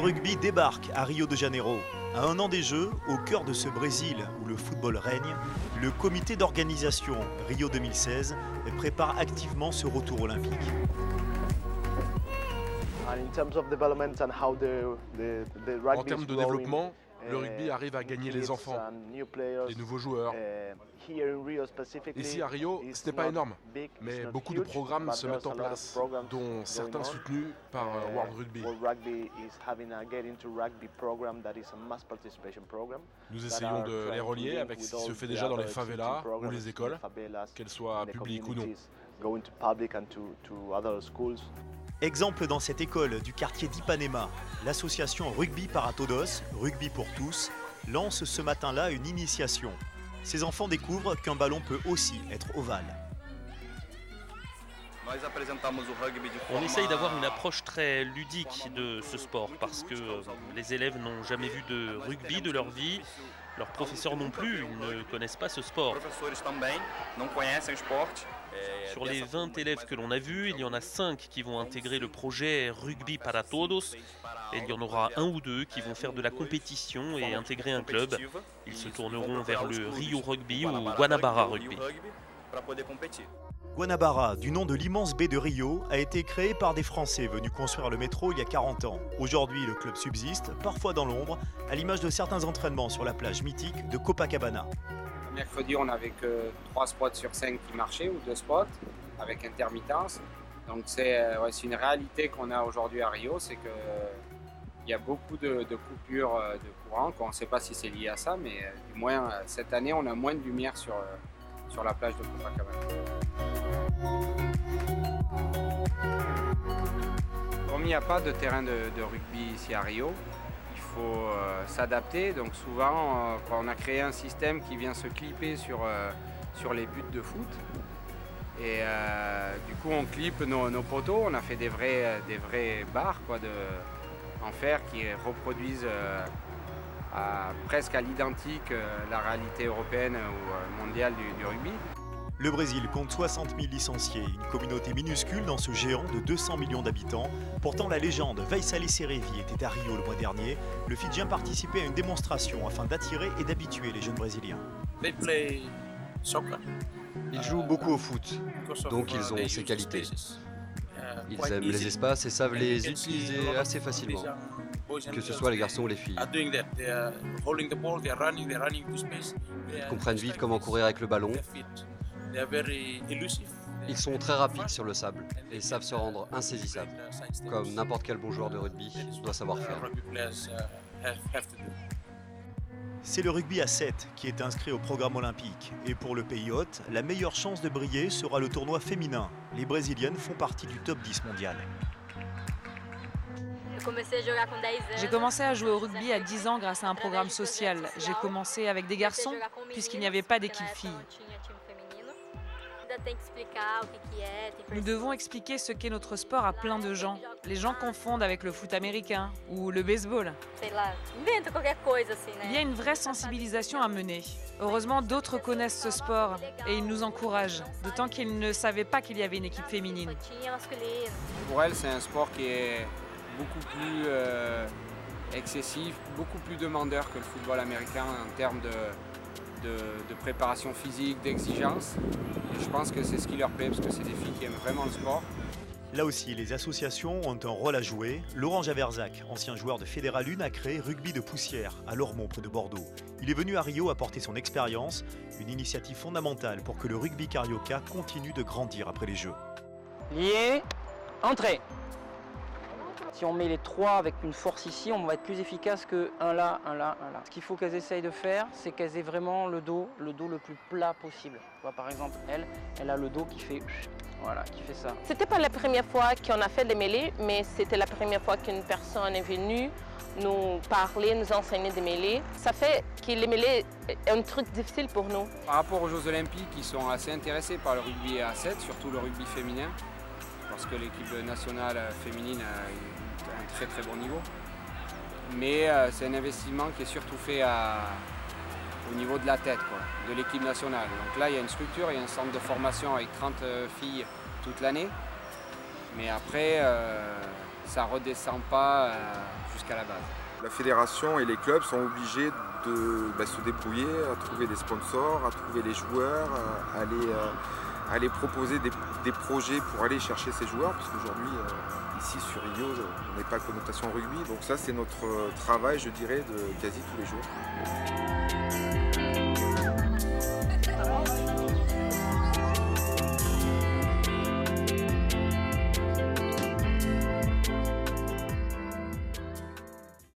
rugby débarque à Rio de Janeiro. À un an des Jeux, au cœur de ce Brésil où le football règne, le comité d'organisation Rio 2016 prépare activement ce retour olympique. En termes de développement, le rugby arrive à gagner les enfants, les nouveaux joueurs. Ici à Rio, ce n'est pas énorme, mais beaucoup de programmes se mettent en place, dont certains soutenus par World Rugby. Nous essayons de les relier avec ce qui se fait déjà dans les favelas ou les écoles, qu'elles soient publiques ou non. Exemple dans cette école du quartier d'Ipanema, l'association Rugby para Todos, Rugby pour tous, lance ce matin-là une initiation. Ces enfants découvrent qu'un ballon peut aussi être ovale. On essaye d'avoir une approche très ludique de ce sport parce que les élèves n'ont jamais vu de rugby de leur vie, leurs professeurs non plus, ils ne connaissent pas ce sport. Sur les 20 élèves que l'on a vus, il y en a 5 qui vont intégrer le projet Rugby para Todos et il y en aura 1 ou 2 qui vont faire de la compétition et intégrer un club. Ils se tourneront vers le Rio Rugby ou Guanabara Rugby. Guanabara, du nom de l'immense baie de Rio, a été créé par des Français venus construire le métro il y a 40 ans. Aujourd'hui, le club subsiste, parfois dans l'ombre, à l'image de certains entraînements sur la plage mythique de Copacabana. Mercredi, on n'avait que 3 spots sur 5 qui marchaient, ou 2 spots, avec intermittence. Donc c'est une réalité qu'on a aujourd'hui à Rio, c'est qu'il y a beaucoup de coupures de courant. On ne sait pas si c'est lié à ça, mais du moins cette année, on a moins de lumière sur la plage de Copacabana. Comme il n'y a pas de terrain de rugby ici à Rio, il faut s'adapter. Donc souvent, on a créé un système qui vient se clipper sur les buts de foot. Et du coup, on clippe nos poteaux. On a fait des vrais barres en fer qui reproduisent presque à l'identique la réalité européenne ou mondiale du rugby. Le Brésil compte 60 000 licenciés, une communauté minuscule dans ce géant de 200 millions d'habitants. Pourtant, la légende Vaissalé Serevi était à Rio le mois dernier. Le Fidjien participait à une démonstration afin d'attirer et d'habituer les jeunes Brésiliens. Ils jouent beaucoup au foot, donc ils ont ces qualités. Ils aiment les espaces et savent les utiliser assez facilement, que ce soit les garçons ou les filles. Ils comprennent vite comment courir avec le ballon. Ils sont très rapides sur le sable et savent se rendre insaisissables, comme n'importe quel bon joueur de rugby doit savoir faire. C'est le rugby à 7 qui est inscrit au programme olympique. Et pour le pays hôte, la meilleure chance de briller sera le tournoi féminin. Les Brésiliennes font partie du top 10 mondial. J'ai commencé à jouer au rugby à 10 ans grâce à un programme social. J'ai commencé avec des garçons puisqu'il n'y avait pas d'équipe filles. Nous devons expliquer ce qu'est notre sport à plein de gens. Les gens confondent avec le foot américain ou le baseball. Il y a une vraie sensibilisation à mener. Heureusement, d'autres connaissent ce sport et ils nous encouragent, d'autant qu'ils ne savaient pas qu'il y avait une équipe féminine. Pour elles, c'est un sport qui est beaucoup plus excessif, beaucoup plus demandeur que le football américain en termes de préparation physique, d'exigence. Et je pense que c'est ce qui leur plaît parce que c'est des filles qui aiment vraiment le sport. Là aussi, les associations ont un rôle à jouer. Laurent Javerzac, ancien joueur de Fédéral 1, a créé Rugby de Poussière à Lormont près de Bordeaux. Il est venu à Rio apporter son expérience, une initiative fondamentale pour que le rugby carioca continue de grandir après les Jeux. Lié, entrée. Si on met les 3 avec une force ici, on va être plus efficace que un là, un là, un là. Ce qu'il faut qu'elles essayent de faire, c'est qu'elles aient vraiment le dos le plus plat possible. Tu vois, par exemple, elle a le dos qui fait, voilà, qui fait ça. C'était pas la première fois qu'on a fait des mêlées, mais c'était la première fois qu'une personne est venue nous parler, nous enseigner des mêlées. Ça fait que les mêlées est un truc difficile pour nous. Par rapport aux Jeux Olympiques, ils sont assez intéressés par le rugby à 7, surtout le rugby féminin, parce que l'équipe nationale féminine a un très très bon niveau. Mais c'est un investissement qui est surtout fait au niveau de la tête, quoi, de l'équipe nationale. Donc là, il y a une structure, il y a un centre de formation avec 30 filles toute l'année. Mais après, ça ne redescend pas jusqu'à la base. La fédération et les clubs sont obligés de se débrouiller, à trouver des sponsors, à trouver les joueurs, à aller proposer des projets pour aller chercher ces joueurs, parce qu'aujourd'hui, ici sur Rio, on n'est pas connotation rugby, donc ça c'est notre travail, je dirais, de quasi tous les jours.